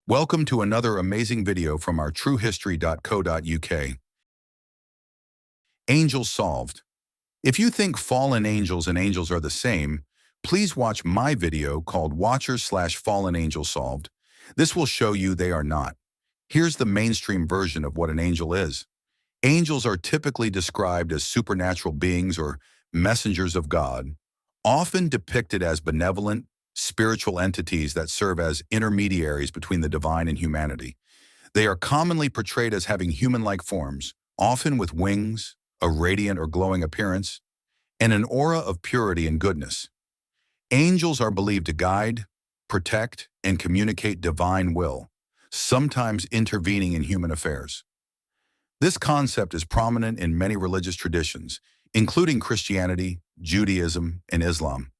Welcome to another amazing video from our truehistory.co.uk. Angels Solved. If you think fallen angels and angels are the same, please watch my video called Watchers/Fallen Angels Solved. This will show you they are not. Here's the mainstream version of what an angel is. Angels are typically described as supernatural beings or messengers of God, often depicted as benevolent, spiritual entities that serve as intermediaries between the divine and humanity. They are commonly portrayed as having human-like forms, often with wings, a radiant or glowing appearance, and an aura of purity and goodness. Angels are believed to guide, protect, and communicate divine will, sometimes intervening in human affairs. This concept is prominent in many religious traditions, including Christianity, Judaism, and Islam,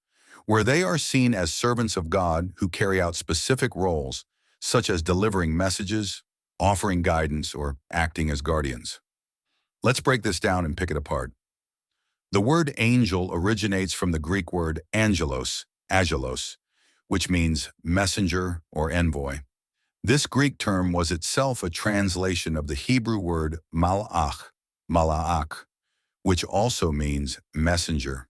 where they are seen as servants of God who carry out specific roles, such as delivering messages, offering guidance, or acting as guardians. Let's break this down and pick it apart. The word angel originates from the Greek word angelos, which means messenger or envoy. This Greek term was itself a translation of the Hebrew word mala'ach, which also means messenger.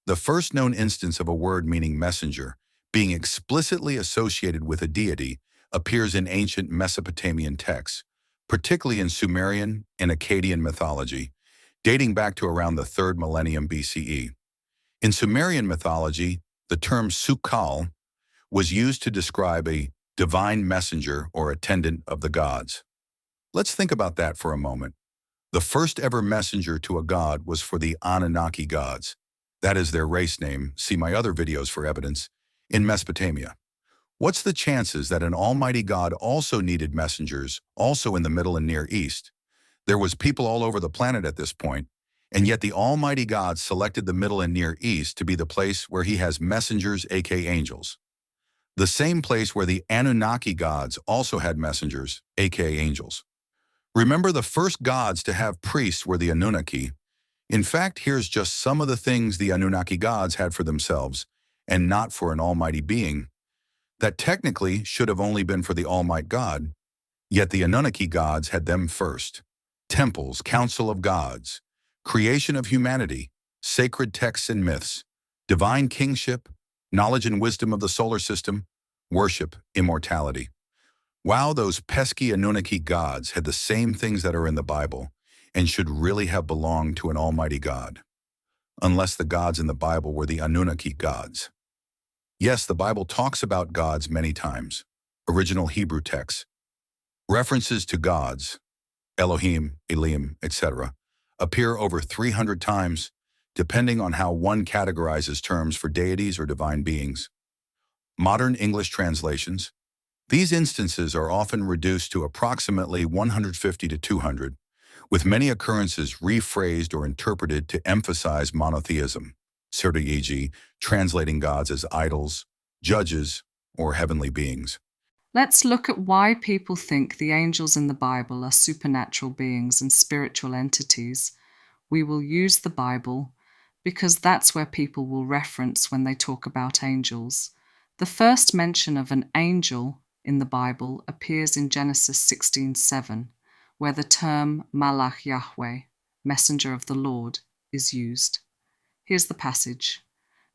The first known instance of a word meaning messenger, being explicitly associated with a deity, appears in ancient Mesopotamian texts, particularly in Sumerian and Akkadian mythology, dating back to around the 3rd millennium BCE. In Sumerian mythology, the term Sukal was used to describe a divine messenger or attendant of the gods. Let's think about that for a moment. The first ever messenger to a god was for the Anunnaki gods. That is their race name, see my other videos for evidence, in Mesopotamia. What's the chances that an almighty God also needed messengers, also in the Middle and Near East? There was people all over the planet at this point, and yet the almighty God selected the Middle and Near East to be the place where he has messengers, aka angels. The same place where the Anunnaki gods also had messengers, aka angels. Remember, the first gods to have priests were the Anunnaki. In fact, here's just some of the things the Anunnaki gods had for themselves, and not for an almighty being, that technically should have only been for the Almighty God, yet the Anunnaki gods had them first. Temples, council of gods, creation of humanity, sacred texts and myths, divine kingship, knowledge and wisdom of the solar system, worship, immortality. Wow, those pesky Anunnaki gods had the same things that are in the Bible, and should really have belonged to an almighty God. Unless the gods in the Bible were the Anunnaki gods. Yes, the Bible talks about gods many times. Original Hebrew texts. References to gods, Elohim, Elim, etc., appear over 300 times, depending on how one categorizes terms for deities or divine beings. Modern English translations. These instances are often reduced to approximately 150 to 200, with many occurrences rephrased or interpreted to emphasize monotheism, e.g., translating gods as idols, judges, or heavenly beings. Let's look at why people think the angels in the Bible are supernatural beings and spiritual entities. We will use the Bible because that's where people will reference when they talk about angels. The first mention of an angel in the Bible appears in Genesis 16:7, where the term Malach Yahweh, messenger of the Lord, is used. Here's the passage.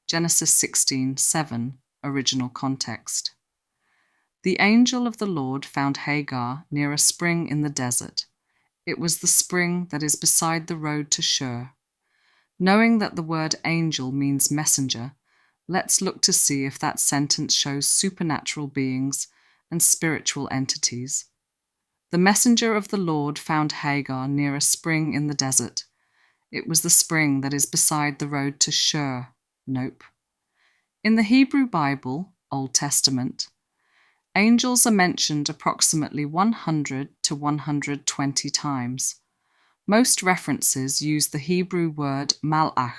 Genesis 16:7, original context. The angel of the Lord found Hagar near a spring in the desert. It was the spring that is beside the road to Shur. Knowing that the word angel means messenger, let's look to see if that sentence shows supernatural beings and spiritual entities. The messenger of the Lord found Hagar near a spring in the desert. It was the spring that is beside the road to Shur. Nope. In the Hebrew Bible, Old Testament, angels are mentioned approximately 100 to 120 times. Most references use the Hebrew word malach,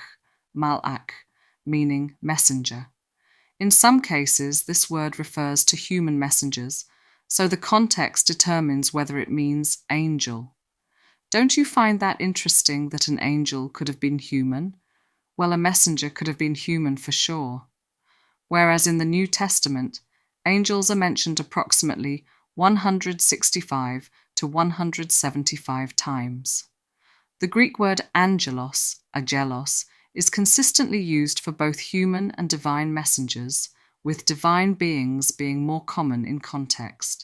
meaning messenger. In some cases, this word refers to human messengers, so the context determines whether it means angel. Don't you find that interesting that an angel could have been human? Well, a messenger could have been human for sure. Whereas in the New Testament, angels are mentioned approximately 165 to 175 times. The Greek word angelos, is consistently used for both human and divine messengers, with divine beings being more common in context.